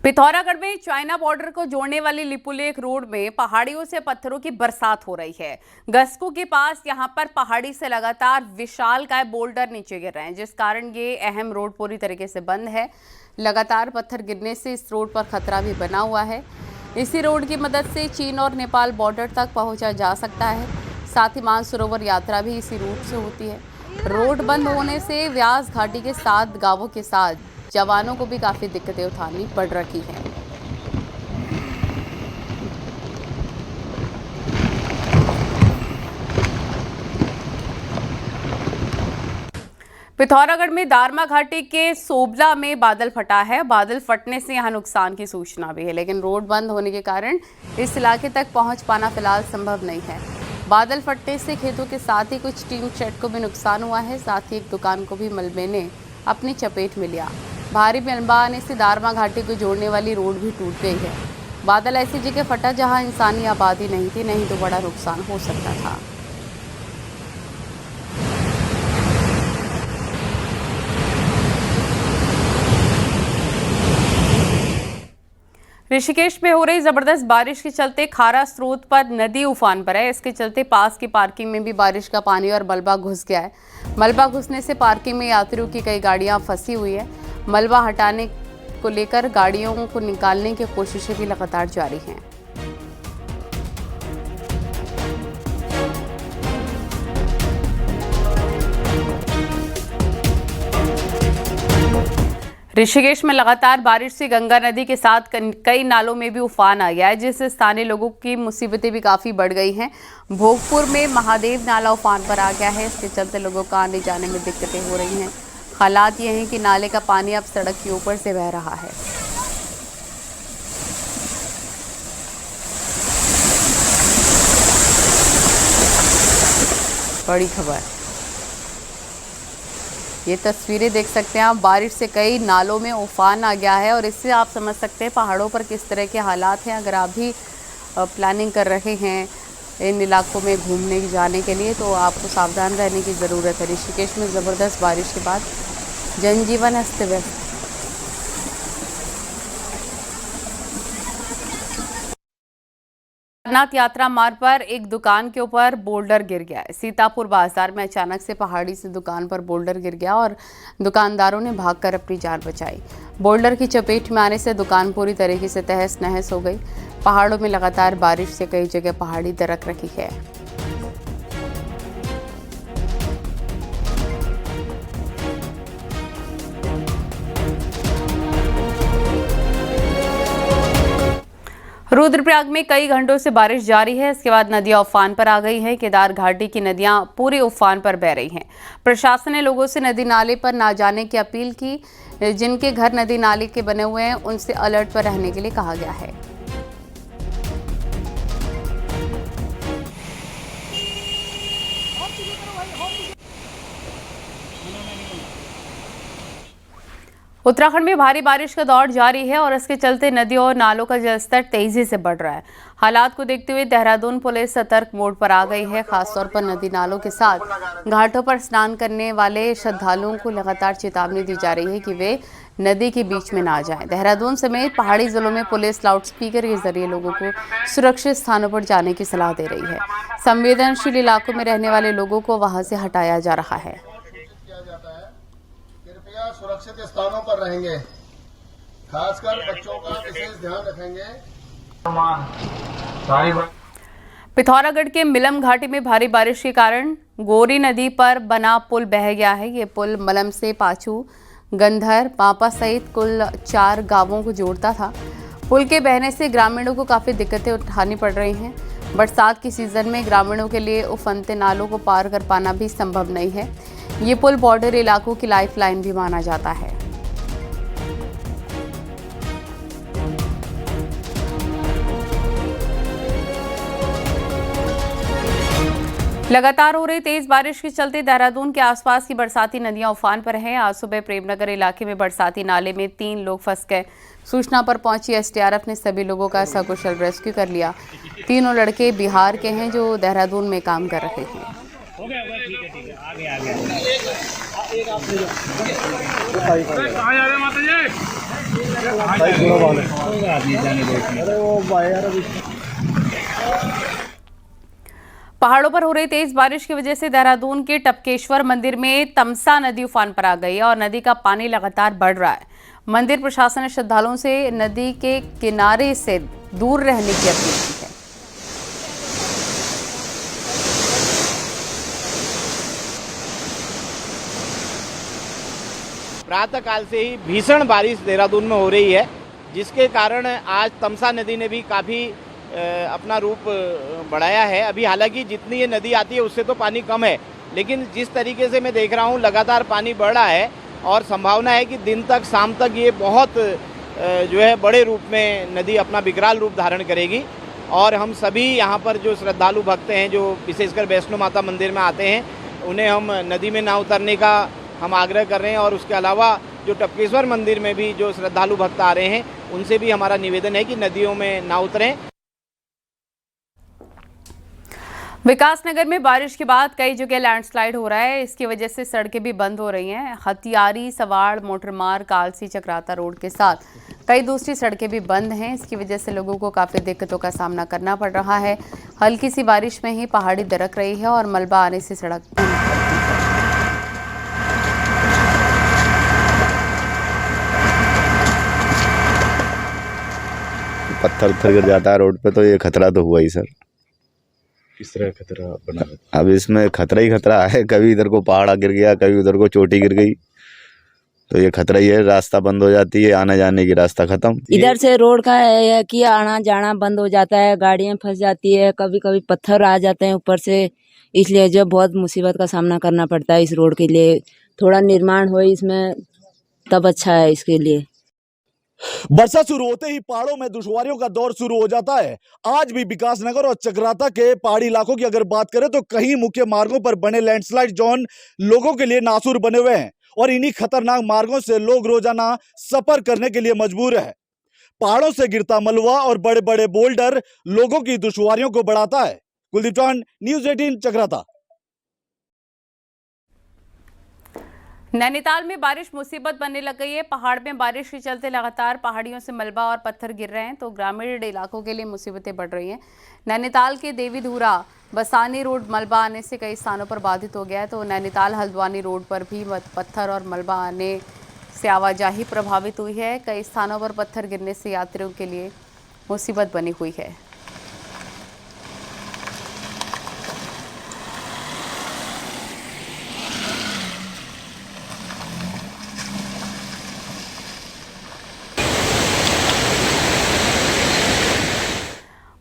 पिथौरागढ़ में China border को जोड़ने वाली लिपुलेख रोड में पहाड़ियों से पत्थरों की बरसात हो रही है। गस्कू के पास यहां पर पहाड़ी से लगातार विशालकाय बोल्डर नीचे गिर रहे हैं, जिस कारण ये अहम रोड पूरी तरीके से बंद है। लगातार पत्थर गिरने से इस रोड पर खतरा भी बना हुआ है। इसी रोड की मदद से चीन और नेपाल बॉर्डर तक पहुंचा जा सकता है। साथ ही मानसरोवर यात्रा भी इसी रूट से होती है। रोड बंद होने से व्यास घाटी के 7 गांवों के साथ जवानों को भी काफ़ी दिक्कतें उठानी पड़ रही हैं। पिथौरागढ़ में दारमा घाटी के सोबला में बादल फटा है। बादल फटने से यहां नुकसान की सूचना भी है, लेकिन रोड बंद होने के कारण इस इलाके तक पहुंच पाना फिलहाल संभव नहीं है। बादल फटने से खेतों के साथ ही कुछ टीन शेड को भी नुकसान हुआ है। साथ ही एक दुकान को भी मलबे ने अपनी चपेट में लिया। भारी मलबा आने से दारमा घाटी को जोड़ने वाली रोड भी टूट गई है। बादल ऐसी जगह फटा जहां इंसानी आबादी नहीं थी, नहीं तो बड़ा नुकसान हो सकता था। ऋषिकेश में हो रही जबरदस्त बारिश के चलते खारा स्रोत पर नदी उफान पर है। इसके चलते पास की पार्किंग में भी बारिश का पानी और मलबा घुस गया है। मलबा घुसने से पार्किंग में यात्रियों की कई गाड़ियां फंसी हुई है। मलबा हटाने को लेकर गाड़ियों को निकालने की कोशिशें भी लगातार जारी हैं। ऋषिकेश में लगातार बारिश से गंगा नदी के साथ कई नालों में भी उफान आ गया है, जिससे स्थानीय लोगों की मुसीबतें भी काफ़ी बढ़ गई हैं। भोगपुर में महादेव नाला उफान पर आ गया है। इसके चलते लोगों को आने जाने में दिक्कतें हो रही हैं। हालात ये हैं कि नाले का पानी अब सड़क के ऊपर से बह रहा है। बड़ी खबर, ये तस्वीरें देख सकते हैं आप। बारिश से कई नालों में उफान आ गया है और इससे आप समझ सकते हैं पहाड़ों पर किस तरह के हालात हैं। अगर आप भी प्लानिंग कर रहे हैं इन इलाकों में घूमने जाने के लिए, तो आपको सावधान रहने की ज़रूरत है। ऋषिकेश में ज़बरदस्त बारिश के बाद जनजीवन अस्त व्यस्त। अमरनाथ यात्रा मार्ग पर एक दुकान के ऊपर बोल्डर गिर गया है। सीतापुर बाजार में अचानक से पहाड़ी से दुकान पर बोल्डर गिर गया और दुकानदारों ने भागकर अपनी जान बचाई। बोल्डर की चपेट में आने से दुकान पूरी तरीके से तहस नहस हो गई। पहाड़ों में लगातार बारिश से कई जगह पहाड़ी दरक रही है। रुद्रप्रयाग में कई घंटों से बारिश जारी है। इसके बाद नदियां उफान पर आ गई हैं। केदार घाटी की नदियां पूरे उफान पर बह रही हैं। प्रशासन ने लोगों से नदी नाले पर ना जाने की अपील की। जिनके घर नदी नाले के बने हुए हैं उनसे अलर्ट पर रहने के लिए कहा गया है। उत्तराखंड में भारी बारिश का दौर जारी है और इसके चलते नदियों और नालों का जलस्तर तेजी से बढ़ रहा है। हालात को देखते हुए देहरादून पुलिस सतर्क मोड पर आ गई है। खासतौर पर नदी नालों के साथ घाटों पर स्नान करने वाले श्रद्धालुओं को लगातार चेतावनी दी जा रही है कि वे नदी के बीच में ना जाएं। देहरादून समेत पहाड़ी जिलों में पुलिस लाउडस्पीकर के जरिए लोगों को सुरक्षित स्थानों पर जाने की सलाह दे रही है। संवेदनशील इलाकों में रहने वाले लोगों को वहां से हटाया जा रहा है। सुरक्षित स्थानों पर रहेंगे, खासकर बच्चों का विशेष ध्यान रखेंगे। पिथौरागढ़ के मिलम घाटी में भारी बारिश के कारण गोरी नदी पर बना पुल बह गया है। ये पुल मलम से पाछू, गंधर, पापा सहित कुल 4 गांवों को जोड़ता था। पुल के बहने से ग्रामीणों को काफ़ी दिक्कतें उठानी पड़ रही हैं। बरसात की सीज़न में ग्रामीणों के लिए उफनते नालों को पार कर पाना भी संभव नहीं है। ये पुल बॉर्डर इलाकों की लाइफलाइन भी माना जाता है। लगातार हो रही तेज बारिश के चलते देहरादून के आसपास की बरसाती नदियां उफान पर हैं। आज सुबह प्रेमनगर इलाके में बरसाती नाले में 3 लोग फंस गए। सूचना पर पहुंची एसडीआरएफ ने सभी लोगों का सकुशल रेस्क्यू कर लिया। तीनों लड़के बिहार के हैं जो देहरादून में काम कर रहे हैं। हो गया ठीक है आ गया एक आप ले जाओ कहाँ जा रहे हैं माता जी अरे वो वायर अभी पहाड़ों पर हो रही तेज बारिश की वजह से देहरादून के टपकेश्वर मंदिर में तमसा नदी उफान पर आ गई है और नदी का पानी लगातार बढ़ रहा है। मंदिर प्रशासन ने श्रद्धालुओं से नदी के किनारे से दूर रहने की अपील की है। प्रातः काल से ही भीषण बारिश देहरादून में हो रही है, जिसके कारण आज तमसा नदी ने भी काफ़ी अपना रूप बढ़ाया है। अभी हालांकि जितनी ये नदी आती है उससे तो पानी कम है, लेकिन जिस तरीके से मैं देख रहा हूँ लगातार पानी बढ़ रहा है और संभावना है कि दिन तक शाम तक ये बहुत जो है बड़े रूप में नदी अपना विकराल रूप धारण करेगी। और हम सभी यहाँ पर जो श्रद्धालु भक्त हैं, जो विशेषकर वैष्णो माता मंदिर में आते हैं, उन्हें हम नदी में ना उतरने का हम आग्रह कर रहे हैं। और उसके अलावा जो टपकेश्वर मंदिर में भी जो श्रद्धालु भक्त आ रहे हैं, उनसे भी हमारा निवेदन है कि नदियों में ना उतरें। विकासनगर में बारिश के बाद कई जगह लैंडस्लाइड हो रहा है। इसकी वजह से सड़कें भी बंद हो रही हैं। हथियारी, सवाड़, मोटरमार्ग, कालसी, चक्राता रोड के साथ कई दूसरी सड़कें भी बंद हैं। इसकी वजह से लोगों को काफ़ी दिक्कतों का सामना करना पड़ रहा है। हल्की सी बारिश में ही पहाड़ी दरक रही है और मलबा आने से सड़क बंद है। पत्थर गिर जाता है रोड पे तो ये खतरा तो हुआ ही सर। किस तरह खतरा बना है? अब इसमें खतरा ही खतरा है, कभी इधर को पहाड़ गिर गया, कभी उधर को चोटी गिर गई, तो ये खतरा ही है। रास्ता बंद हो जाती है, आने जाने की रास्ता खत्म। इधर से रोड का है कि आना जाना बंद हो जाता है, गाड़ियां फंस जाती है, कभी कभी पत्थर आ जाते हैं ऊपर से, इसलिए जो बहुत मुसीबत का सामना करना पड़ता है। इस रोड के लिए थोड़ा निर्माण हो इसमें तब अच्छा है इसके लिए। वर्षा शुरू होते ही पहाड़ों में दुश्वारियों का दौर शुरू हो जाता है। आज भी विकासनगर और चक्राता के पहाड़ी इलाकों की अगर बात करें तो कहीं मुख्य मार्गों पर बने लैंडस्लाइड जोन लोगों के लिए नासुर बने हुए हैं और इन्हीं खतरनाक मार्गों से लोग रोजाना सफर करने के लिए मजबूर है। पहाड़ों से गिरता मलबा और बड़े बड़े बोल्डर लोगों की दुश्वारियों को बढ़ाता है। कुलदीप चौहान, न्यूज़ 18 चक्राता। नैनीताल में बारिश मुसीबत बनने लग गई है। पहाड़ में बारिश के चलते लगातार पहाड़ियों से मलबा और पत्थर गिर रहे हैं, तो ग्रामीण इलाकों के लिए मुसीबतें बढ़ रही हैं। नैनीताल के देवीधुरा बसानी रोड मलबा आने से कई स्थानों पर बाधित हो गया है, तो नैनीताल हल्द्वानी रोड पर भी पत्थर और मलबा आने से आवाजाही प्रभावित हुई है। कई स्थानों पर पत्थर गिरने से यात्रियों के लिए मुसीबत बनी हुई है।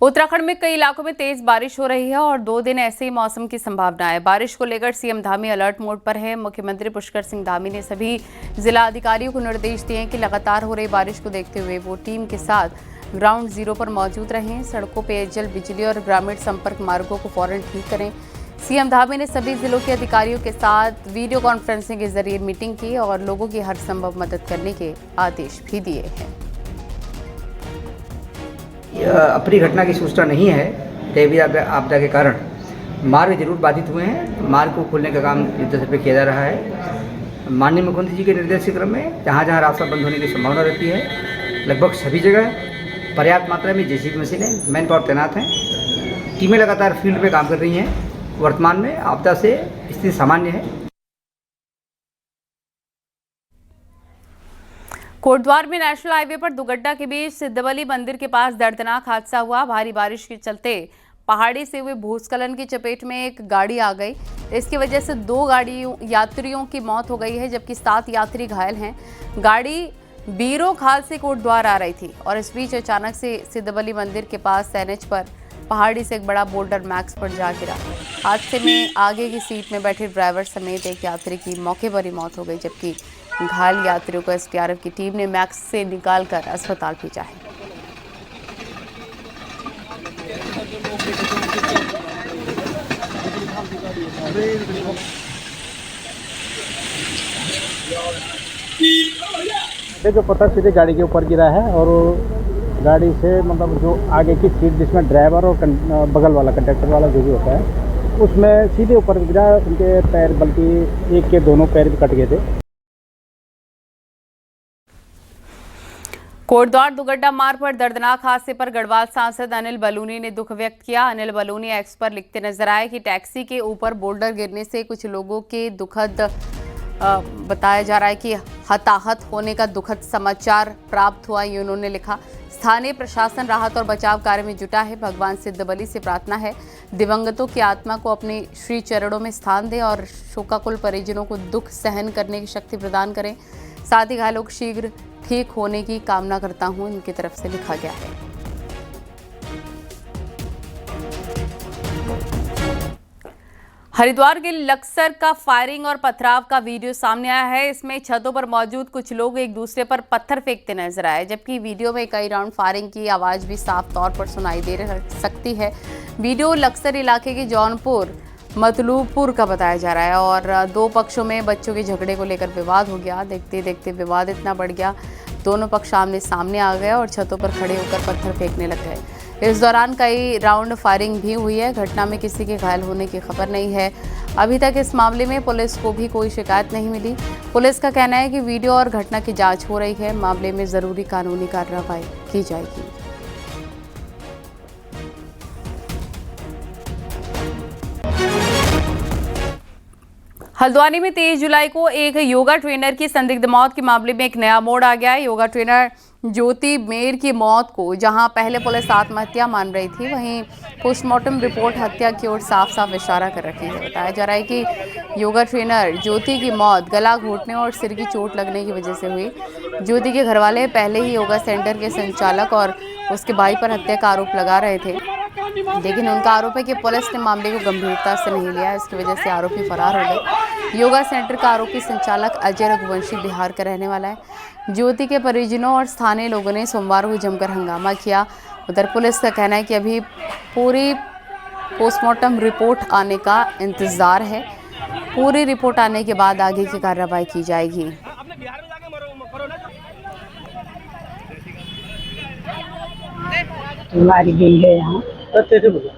उत्तराखंड में कई इलाकों में तेज बारिश हो रही है और 2 दिन ऐसे ही मौसम की संभावना है। बारिश को लेकर सीएम धामी अलर्ट मोड पर है। मुख्यमंत्री पुष्कर सिंह धामी ने सभी जिला अधिकारियों को निर्देश दिए हैं कि लगातार हो रही बारिश को देखते हुए वो टीम के साथ ग्राउंड जीरो पर मौजूद रहें। सड़कों, पेयजल, बिजली और ग्रामीण संपर्क मार्गों को फौरन ठीक करें। सीएम धामी ने सभी जिलों के अधिकारियों के साथ वीडियो कॉन्फ्रेंसिंग के जरिए मीटिंग की और लोगों की हर संभव मदद करने के आदेश भी दिए हैं। अप्रिय घटना की सूचना नहीं है। दैवीय आपदा के कारण मार्ग जरूर बाधित हुए हैं। मार्ग को खोलने का काम युद्धस्तर पे किया जा रहा है। माननीय मुख्यमंत्री जी के निर्देश के क्रम में जहाँ जहाँ रास्ता बंद होने की संभावना रहती है, लगभग सभी जगह पर्याप्त मात्रा में जेसीबी मशीनें, मैन पावर तैनात हैं। टीमें लगातार फील्ड पे काम कर रही हैं। वर्तमान में आपदा से स्थिति सामान्य है। कोटद्वार में नेशनल हाईवे पर दुगड्डा के बीच सिद्धबली मंदिर के पास दर्दनाक हादसा हुआ। भारी बारिश के चलते पहाड़ी से हुए भूस्खलन की चपेट में एक गाड़ी आ गई। इसकी वजह से 2 यात्रियों की मौत हो गई है, जबकि 7 यात्री घायल हैं। गाड़ी बीरो खाल से कोटद्वार आ रही थी और इस बीच अचानक से सिद्धबली मंदिर के पास एनएच पर पहाड़ी से एक बड़ा बोल्डर मैक्स पर जा गिरा। हादसे में आगे की सीट में बैठे ड्राइवर समेत एक यात्री की मौके पर ही मौत हो गई, जबकि घायल यात्रियों को एसडीआरएफ की टीम ने मैक्स से निकालकर अस्पताल भेजा है। ये जो पत्थर सीधे गाड़ी के ऊपर गिरा है और गाड़ी से मतलब जो आगे की सीट जिसमें ड्राइवर और बगल वाला कंडक्टर वाला जो भी होता है उसमें सीधे ऊपर गिरा, उनके पैर बल्कि एक के दोनों पैर भी कट गए थे। कोटद्वार दुगड्डा मार्ग पर दर्दनाक हादसे पर गढ़वाल सांसद अनिल बलूनी ने दुख व्यक्त किया। अनिल बलूनी एक्स पर लिखते नजर आए कि टैक्सी के ऊपर बोल्डर गिरने से कुछ लोगों के दुखद बताया जा रहा है कि हताहत होने का दुखद समाचार प्राप्त हुआ, ये उन्होंने लिखा। स्थानीय प्रशासन राहत और बचाव कार्य में जुटा है। भगवान सिद्धबली से प्रार्थना है दिवंगतों की आत्मा को अपने श्री चरणों में स्थान दें और शोकाकुल परिजनों को दुख सहन करने की शक्ति प्रदान करें। साथ ही घायलों को शीघ्र ठीक होने की कामना करता हूं, इनकी तरफ से लिखा गया है। हरिद्वार के लक्सर का फायरिंग और पथराव का वीडियो सामने आया है। इसमें छतों पर मौजूद कुछ लोग एक दूसरे पर पत्थर फेंकते नजर आए, जबकि वीडियो में कई राउंड फायरिंग की आवाज भी साफ तौर पर सुनाई दे सकती है। वीडियो लक्सर इलाके के जौनपुर मतलूबपुर का बताया जा रहा है और दो पक्षों में बच्चों के झगड़े को लेकर विवाद हो गया। देखते देखते विवाद इतना बढ़ गया, दोनों पक्ष आमने सामने आ गए और छतों पर खड़े होकर पत्थर फेंकने लग गए। इस दौरान कई राउंड फायरिंग भी हुई है। घटना में किसी के घायल होने की खबर नहीं है। अभी तक इस मामले में पुलिस को भी कोई शिकायत नहीं मिली। पुलिस का कहना है कि वीडियो और घटना की जांच हो रही है। मामले में जरूरी कानूनी कार्रवाई की जाएगी। हल्द्वानी में 23 जुलाई को एक योगा ट्रेनर की संदिग्ध मौत के मामले में एक नया मोड़ आ गया है। योगा ट्रेनर ज्योति मेर की मौत को जहां पहले पुलिस आत्महत्या मान रही थी, वहीं पोस्टमार्टम रिपोर्ट हत्या की ओर साफ साफ इशारा कर रही है। बताया जा रहा है कि योगा ट्रेनर ज्योति की मौत गला घोटने और सिर की चोट लगने की वजह से हुई। ज्योति के घरवाले पहले ही योगा सेंटर के संचालक और उसके भाई पर हत्या का आरोप लगा रहे थे, लेकिन उनका आरोप है कि पुलिस ने मामले को गंभीरता से नहीं लिया। इसकी वजह से आरोपी फरार हो गए। योगा सेंटर का आरोपी संचालक अजय रघुवंशी बिहार का रहने वाला है। ज्योति के परिजनों और स्थानीय लोगों ने सोमवार को जमकर हंगामा किया। उधर पुलिस का कहना है कि अभी पूरी पोस्टमार्टम रिपोर्ट आने का इंतजार है। पूरी रिपोर्ट आने के बाद आगे की कार्रवाई की जाएगी। मारी गई है यहाँ,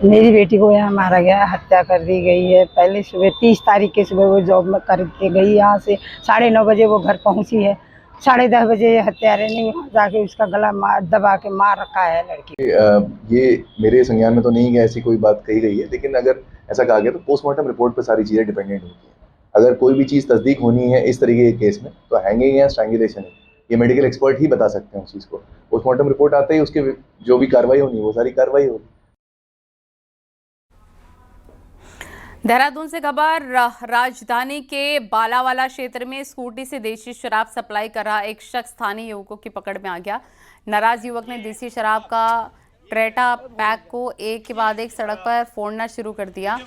मेरी बेटी को यहाँ मारा गया, हत्या कर दी गई है। पहले सुबह 30 तारीख के सुबह वो जॉब में करके गई, यहाँ से 9:30 बजे वो घर पहुँची है। 10:30 बजे हत्यारे ने वहाँ जाके उसका गला दबा के मार रखा है लड़की। ये मेरे संज्ञान में तो नहीं है, ऐसी कोई बात कही गई है, लेकिन अगर ऐसा कहा गया तो पोस्टमार्टम रिपोर्ट पर सारी चीज़ें डिपेंडेंट होती है। अगर कोई भी चीज़ तस्दीक होनी है इस तरीके के केस में तो हैंगिंग या स्ट्रैंगुलेशन है, ये मेडिकल एक्सपर्ट ही बता सकते हैं उस चीज़ को। पोस्टमार्टम रिपोर्ट आते ही उसके जो भी कार्रवाई होनी है वो सारी कार्रवाई होगी। देहरादून से खबर, राजधानी के बालावाला क्षेत्र में स्कूटी से देसी शराब सप्लाई कर रहा एक शख्स स्थानीय युवकों की पकड़ में आ गया। नाराज युवक ने देसी शराब का ट्रेटा पैक को एक के बाद एक सड़क पर फोड़ना शुरू कर दिया।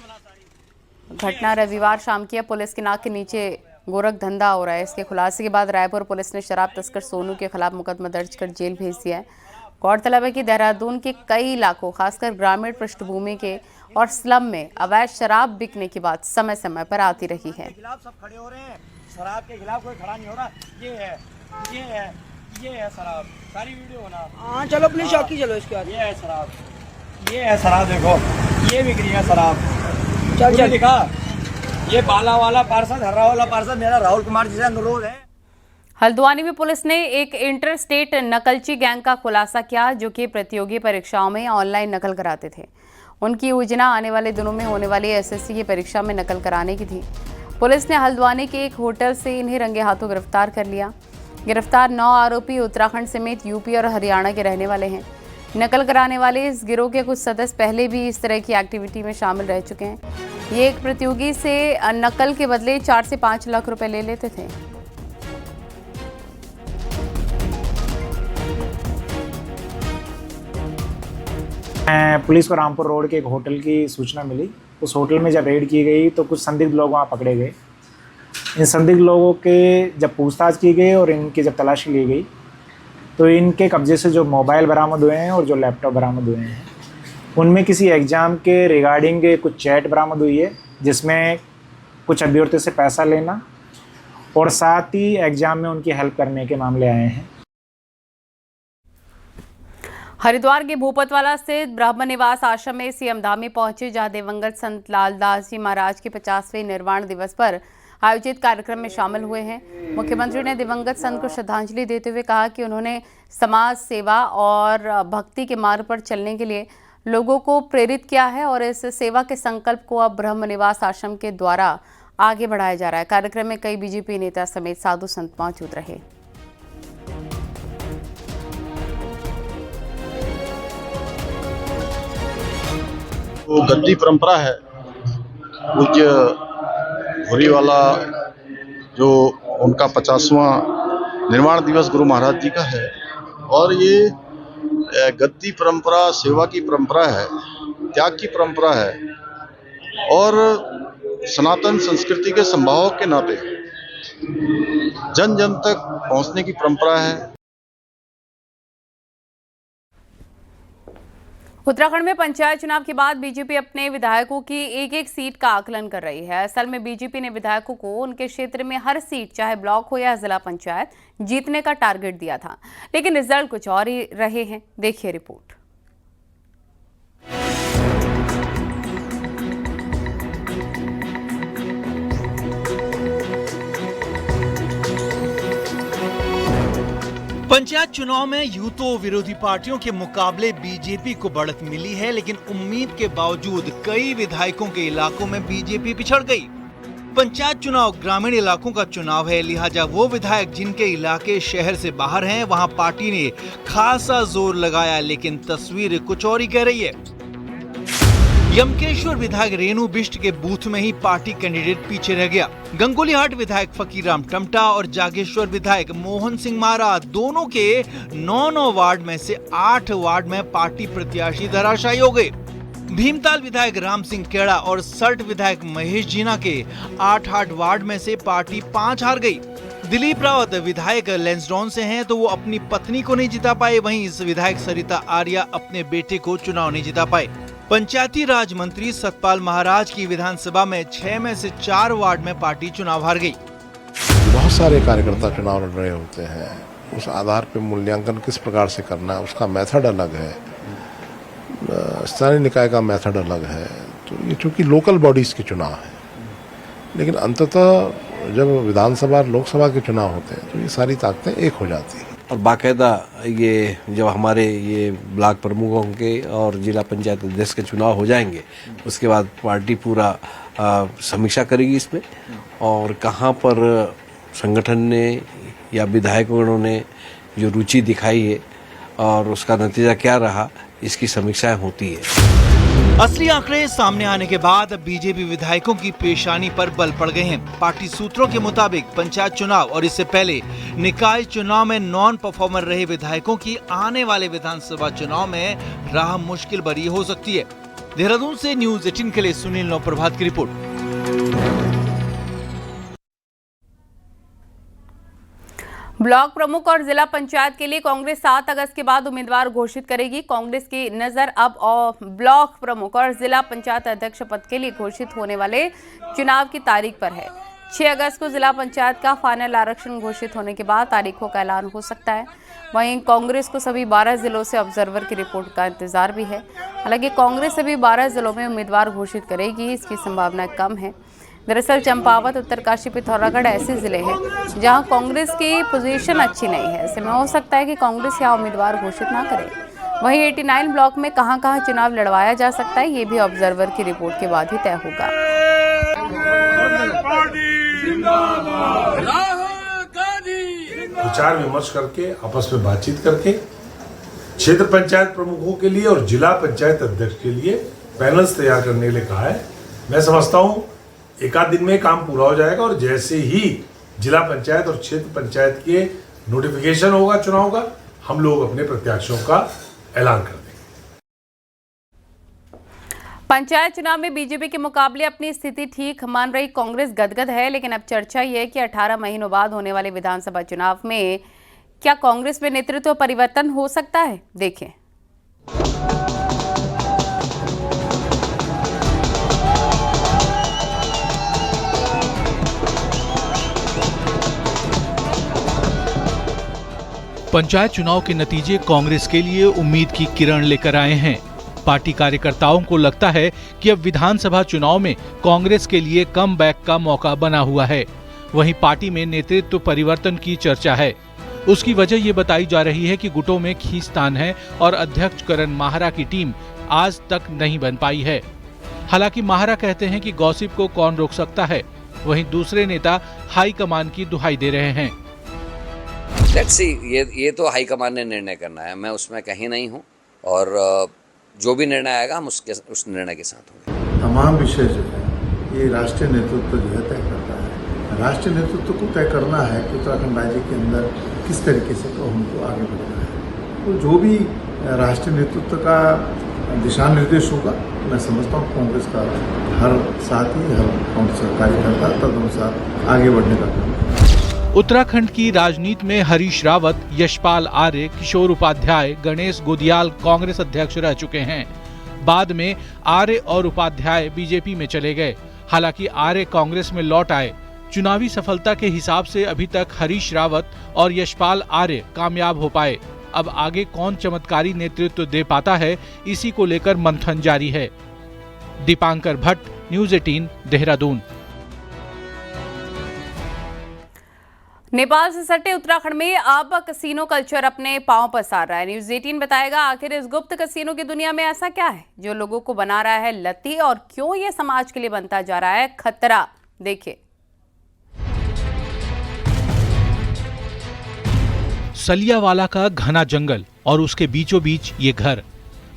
घटना रविवार शाम की है। पुलिस की नाक के नीचे गोरख धंधा हो रहा है। इसके खुलासे के बाद रायपुर पुलिस ने शराब तस्कर सोनू के खिलाफ मुकदमा दर्ज कर जेल भेज दिया है। गौरतलब है कि देहरादून के कई इलाकों, खासकर ग्रामीण पृष्ठभूमि के और स्लम में अवैध शराब बिकने की बात समय समय पर आती रही है। सब खड़े हो रहे हैं, शराब के खिलाफ कोई खड़ा नहीं हो रहा। ये है शराब, सारी वीडियो होना। हाँ चलो अपनी चौकी चलो। इसके बाद ये है शराब, देखो ये बिक रही है शराब। चल दिखा, ये बाला वाला पार्षद, हर्रा वाला पार्षद मेरा राहुल कुमार जी से अनुरोध है। हल्द्वानी में पुलिस ने एक इंटर स्टेट नकलची गैंग का खुलासा किया, जो कि प्रतियोगी परीक्षाओं में ऑनलाइन नकल कराते थे। उनकी योजना आने वाले दिनों में होने वाली एसएससी की परीक्षा में नकल कराने की थी। पुलिस ने हल्द्वानी के एक होटल से इन्हें रंगे हाथों गिरफ्तार कर लिया। गिरफ्तार 9 आरोपी उत्तराखंड समेत यूपी और हरियाणा के रहने वाले हैं। नकल कराने वाले इस गिरोह के कुछ सदस्य पहले भी इस तरह की एक्टिविटी में शामिल रह चुके हैं। ये एक प्रतियोगी से नकल के बदले 4 से 5 लाख रुपए ले लेते थे। पुलिस को रामपुर रोड के एक होटल की सूचना मिली। उस होटल में जब रेड की गई तो कुछ संदिग्ध लोग वहाँ पकड़े गए। इन संदिग्ध लोगों के जब पूछताछ की गई और इनकी जब तलाशी ली गई तो इनके कब्जे से जो मोबाइल बरामद हुए हैं और जो लैपटॉप बरामद हुए हैं, उनमें किसी एग्ज़ाम के रिगार्डिंग कुछ चैट बरामद हुई है, जिसमें कुछ अभ्यर्थियों से पैसा लेना और साथ ही एग्ज़ाम में उनकी हेल्प करने के मामले आए हैं। हरिद्वार के भूपतवाला स्थित ब्रह्म निवास आश्रम में सीएम धामी पहुंचे, जहां दिवंगत संत लालदास जी महाराज के 50वें निर्वाण दिवस पर आयोजित कार्यक्रम में शामिल हुए हैं। मुख्यमंत्री ने दिवंगत संत को श्रद्धांजलि देते हुए कहा कि उन्होंने समाज सेवा और भक्ति के मार्ग पर चलने के लिए लोगों को प्रेरित किया है और इस सेवा के संकल्प को अब ब्रह्म निवास आश्रम के द्वारा आगे बढ़ाया जा रहा है। कार्यक्रम में कई बीजेपी नेता समेत साधु संत मौजूद रहे। वो गद्दी परंपरा है, पूज्य भूरीवाला जो उनका 50वां निर्वाण दिवस गुरु महाराज जी का है और ये गद्दी परंपरा सेवा की परंपरा है, त्याग की परंपरा है और सनातन संस्कृति के संभावक के नाते जन जन तक पहुंचने की परंपरा है। उत्तराखंड में पंचायत चुनाव के बाद बीजेपी अपने विधायकों की एक एक सीट का आकलन कर रही है। असल में बीजेपी ने विधायकों को उनके क्षेत्र में हर सीट, चाहे ब्लॉक हो या जिला पंचायत, जीतने का टारगेट दिया था, लेकिन रिजल्ट कुछ और ही रहे हैं। देखिए रिपोर्ट। पंचायत चुनाव में यूं तो विरोधी पार्टियों के मुकाबले बीजेपी को बढ़त मिली है, लेकिन उम्मीद के बावजूद कई विधायकों के इलाकों में बीजेपी पिछड़ गई। पंचायत चुनाव ग्रामीण इलाकों का चुनाव है, लिहाजा वो विधायक जिनके इलाके शहर से बाहर हैं, वहां पार्टी ने खासा जोर लगाया, लेकिन तस्वीर कुछ और ही कह रही है। यमकेश्वर विधायक रेणु बिष्ट के बूथ में ही पार्टी कैंडिडेट पीछे रह गया। गंगोलीहाट विधायक फकीराम टमटा और जागेश्वर विधायक मोहन सिंह मारा, दोनों के 9 वार्ड में से 8 वार्ड में पार्टी प्रत्याशी धराशायी हो गए। भीमताल विधायक राम सिंह केड़ा और सल्ट विधायक महेश जीना के 8 वार्ड में से पार्टी 5 हार गई। दिलीप रावत विधायक लैंसडाउन से हैं, तो वो अपनी पत्नी को नहीं जिता पाए। वहीं इस विधायक सरिता आर्या अपने बेटे को चुनाव नहीं जिता पाए। पंचायती राज मंत्री सतपाल महाराज की विधानसभा में 6 में से 4 वार्ड में पार्टी चुनाव हार गई। बहुत सारे कार्यकर्ता चुनाव लड़ रहे होते हैं, उस आधार पर मूल्यांकन किस प्रकार से करना है उसका मेथड अलग है, स्थानीय निकाय का मेथड अलग है। तो ये चूंकि लोकल बॉडीज के चुनाव है, लेकिन अंततः जब विधानसभा और लोकसभा के चुनाव होते हैं तो ये सारी ताकतें एक हो जाती हैं। और बाकायदा ये जब हमारे ये ब्लॉक प्रमुखों के और जिला पंचायत अध्यक्ष के चुनाव हो जाएंगे, उसके बाद पार्टी पूरा समीक्षा करेगी इसमें, और कहाँ पर संगठन ने या विधायकों ने जो रुचि दिखाई है और उसका नतीजा क्या रहा, इसकी समीक्षाएं होती है। असली आंकड़े सामने आने के बाद बीजेपी विधायकों की पेशानी पर बल पड़ गए हैं। पार्टी सूत्रों के मुताबिक पंचायत चुनाव और इससे पहले निकाय चुनाव में नॉन परफॉर्मर रहे विधायकों की आने वाले विधानसभा चुनाव में राह मुश्किल भरी हो सकती है। देहरादून से न्यूज़ 18 के लिए सुनील नौप्रभात की रिपोर्ट। ब्लॉक प्रमुख और जिला पंचायत के लिए कांग्रेस 7 अगस्त के बाद उम्मीदवार घोषित करेगी। कांग्रेस की नजर अब ब्लॉक प्रमुख और जिला पंचायत अध्यक्ष पद के लिए घोषित होने वाले चुनाव की तारीख पर है। 6 अगस्त को जिला पंचायत का फाइनल आरक्षण घोषित होने के बाद तारीखों का ऐलान हो सकता है। वहीं कांग्रेस को सभी 12 जिलों से ऑब्जर्वर की रिपोर्ट का इंतजार भी है। हालांकि कांग्रेस सभी 12 जिलों में उम्मीदवार घोषित करेगी, इसकी संभावना कम है। दरअसल चंपावत, उत्तरकाशी, पिथौरागढ़ ऐसे जिले हैं जहां कांग्रेस की पोजीशन अच्छी नहीं है। ऐसे में हो सकता है कि कांग्रेस यहाँ उम्मीदवार घोषित ना करे। वहीं 89 ब्लॉक में कहां-कहां चुनाव लड़वाया जा सकता है, ये भी ऑब्जर्वर की रिपोर्ट के बाद ही तय होगा। विचार विमर्श करके, आपस में बातचीत करके क्षेत्र पंचायत प्रमुखों के लिए और जिला पंचायत अध्यक्ष के लिए पैनल्स तैयार करने के लिए कहा है। मैं समझता हूं एक आध दिन में काम पूरा हो जाएगा और जैसे ही जिला पंचायत और क्षेत्र पंचायत के नोटिफिकेशन होगा चुनाव का, हम लोग अपने प्रत्याशियों का ऐलान कर देंगे। पंचायत चुनाव में बीजेपी के मुकाबले अपनी स्थिति ठीक मान रही कांग्रेस गदगद है, लेकिन अब चर्चा ये है कि 18 महीनों बाद होने वाले विधानसभा चुनाव में क्या कांग्रेस में नेतृत्व परिवर्तन हो सकता है। देखें। पंचायत चुनाव के नतीजे कांग्रेस के लिए उम्मीद की किरण लेकर आए हैं। पार्टी कार्यकर्ताओं को लगता है कि अब विधानसभा चुनाव में कांग्रेस के लिए कमबैक का मौका बना हुआ है। वहीं पार्टी में नेतृत्व परिवर्तन की चर्चा है। उसकी वजह ये बताई जा रही है कि गुटों में खींचतान है और अध्यक्ष करण माहरा की टीम आज तक नहीं बन पाई है। हालांकि माहरा कहते हैं कि गॉसिप को कौन रोक सकता है, वहीं दूसरे नेता हाईकमान की दुहाई दे रहे हैं। लेट्स सी, ये तो हाईकमान ने निर्णय करना है, मैं उसमें कहीं नहीं हूँ और जो भी निर्णय आएगा हम उस निर्णय के साथ होंगे। तमाम विषय जो है ये राष्ट्रीय नेतृत्व जो है तय करता है। राष्ट्रीय नेतृत्व को तय करना है कि उत्तराखंड राज्य के अंदर किस तरीके से तो हमको आगे बढ़ना है। तो जो भी राष्ट्रीय नेतृत्व का दिशा निर्देश होगा, मैं समझता हूँ कांग्रेस का हर साथी, हर कांग्रेस कार्यकर्ता तदनुसार आगे बढ़ने का काम। उत्तराखंड की राजनीति में हरीश रावत, यशपाल आर्य, किशोर उपाध्याय, गणेश गोदियाल कांग्रेस अध्यक्ष रह चुके हैं। बाद में आर्य और उपाध्याय बीजेपी में चले गए। हालांकि आर्य कांग्रेस में लौट आए। चुनावी सफलता के हिसाब से अभी तक हरीश रावत और यशपाल आर्य कामयाब हो पाए। अब आगे कौन चमत्कारी नेतृत्व दे पाता है, इसी को लेकर मंथन जारी है। दीपांकर भट्ट, न्यूज़ 18, देहरादून। नेपाल से सटे उत्तराखंड में अब कसीनो कल्चर अपने पांव पसार रहा है। न्यूज़ 18 बताएगा आखिर इस गुप्त कसीनो की दुनिया में ऐसा क्या है जो लोगों को बना रहा है लती, और क्यों ये समाज के लिए बनता जा रहा है खतरा। देखिए। सलियावाला का घना जंगल और उसके बीचों बीच ये घर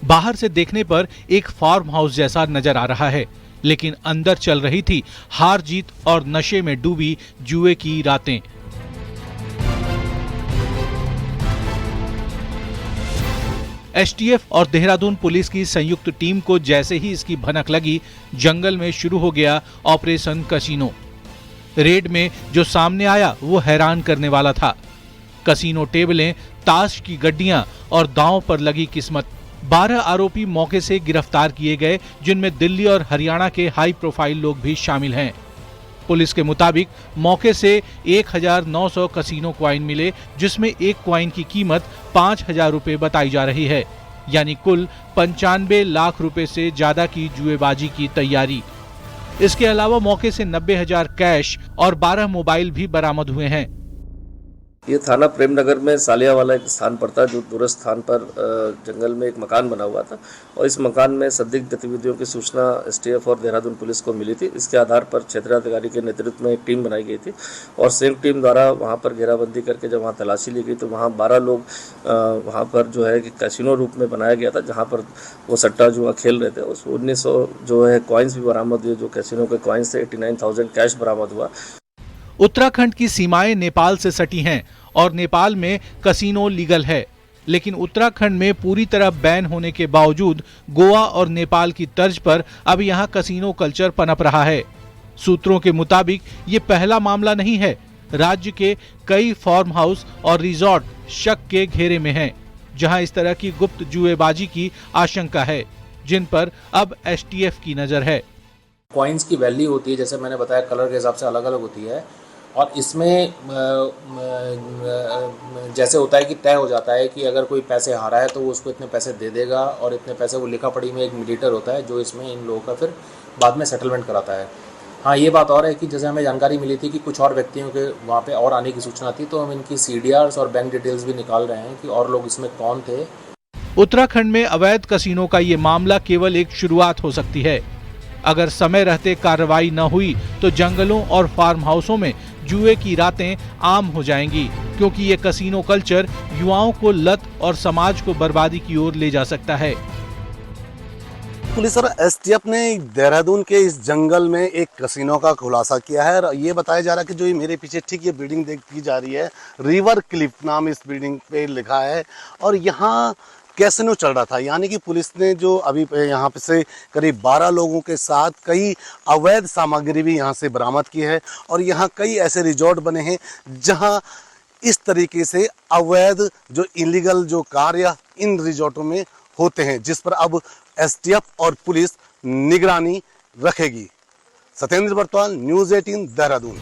बाहर से देखने पर एक फार्म हाउस जैसा नजर आ रहा है, लेकिन अंदर चल रही थी हार जीत और नशे में डूबी जुए की रातें। एसटीएफ और देहरादून पुलिस की संयुक्त टीम को जैसे ही इसकी भनक लगी, जंगल में शुरू हो गया ऑपरेशन कसीनो। रेड में जो सामने आया वो हैरान करने वाला था। कसीनो टेबलें, ताश की गड्डियां और दांव पर लगी किस्मत। 12 आरोपी मौके से गिरफ्तार किए गए, जिनमें दिल्ली और हरियाणा के हाई प्रोफाइल लोग भी शामिल हैं। पुलिस के मुताबिक मौके से 1900 कसीनो क्वाइन मिले, जिसमें एक क्वाइन की कीमत 5000 रुपए बताई जा रही है। यानी कुल 95 लाख रुपए से ज्यादा की जुएबाजी की तैयारी। इसके अलावा मौके से 90,000 कैश और 12 मोबाइल भी बरामद हुए हैं। ये थाना प्रेमनगर में सालियावाला एक स्थान पड़ता है, जो दूरस्थ स्थान पर जंगल में एक मकान बना हुआ था, और इस मकान में संदिग्ध गतिविधियों की सूचना एसटीएफ और देहरादून पुलिस को मिली थी। इसके आधार पर क्षेत्राधिकारी के नेतृत्व में एक टीम बनाई गई थी और संयुक्त टीम द्वारा वहां पर घेराबंदी करके जब वहां तलाशी ली गई तो वहां 12 लोग वहां पर जो है कि कैसीनो रूप में बनाया गया था, जहाँ पर वो सट्टा जुआ खेल रहे थे। उस 1900 जो है कॉइन्स भी बरामद हुए, जो कैसीनो के कॉइन्स थे। 89,000 कैश बरामद हुआ। उत्तराखंड की सीमाएं नेपाल से सटी हैं और नेपाल में कसीनो लीगल है, लेकिन उत्तराखंड में पूरी तरह बैन होने के बावजूद गोवा और नेपाल की तर्ज पर अब यहां कसीनो कल्चर पनप रहा है। सूत्रों के मुताबिक ये पहला मामला नहीं है। राज्य के कई फार्म हाउस और रिजॉर्ट शक के घेरे में हैं, जहां इस तरह की गुप्त जुएबाजी की आशंका है, जिन पर अब एसटीएफ की नजर है। कॉइन्स की वैल्यू होती है, जैसे मैंने बताया, कलर के हिसाब से अलग अलग होती है, और इसमें जैसे होता है कि तय हो जाता है कि अगर कोई पैसे हारा है तो वो उसको इतने पैसे दे देगा, और इतने पैसे वो लिखा पढ़ी में एक मीडिएटर होता है जो इसमें इन लोगों का फिर बाद में सेटलमेंट कराता है। हाँ, ये बात और है कि जैसे हमें जानकारी मिली थी कि कुछ और व्यक्तियों के वहाँ पे और आने की सूचना थी, तो हम इनकी CDRs और बैंक डिटेल्स भी निकाल रहे हैं कि और लोग इसमें कौन थे। उत्तराखंड में अवैध कसीनो का ये मामला केवल एक शुरुआत हो सकती है। अगर समय रहते कार्रवाई न हुई तो जंगलों और फार्म हाउसों में जुए की रातें आम हो जाएंगी, क्योंकि ये कसीनो कल्चर युवाओं को लत और समाज को बर्बादी की ओर ले जा सकता है। पुलिस और एसटीएफ ने देहरादून के इस जंगल में एक कसीनो का खुलासा किया है, और ये बताया जा रहा है कि जो ये मेरे पीछे ठीक ये बिल्डिंग देखी जा रही है, रिवर क्लिफ नाम इस बिल्डिंग पे लिखा है, और यहाँ कैसीनो चल रहा था। यानी कि पुलिस ने जो अभी यहाँ पे से करीब 12 लोगों के साथ कई अवैध सामग्री भी यहाँ से बरामद की है, और यहाँ कई ऐसे रिजॉर्ट बने हैं जहाँ इस तरीके से अवैध जो इलीगल जो कार्य इन रिजॉर्टों में होते हैं, जिस पर अब एसटीएफ और पुलिस निगरानी रखेगी। सत्येंद्र बर्तवाल, न्यूज़ 18, देहरादून।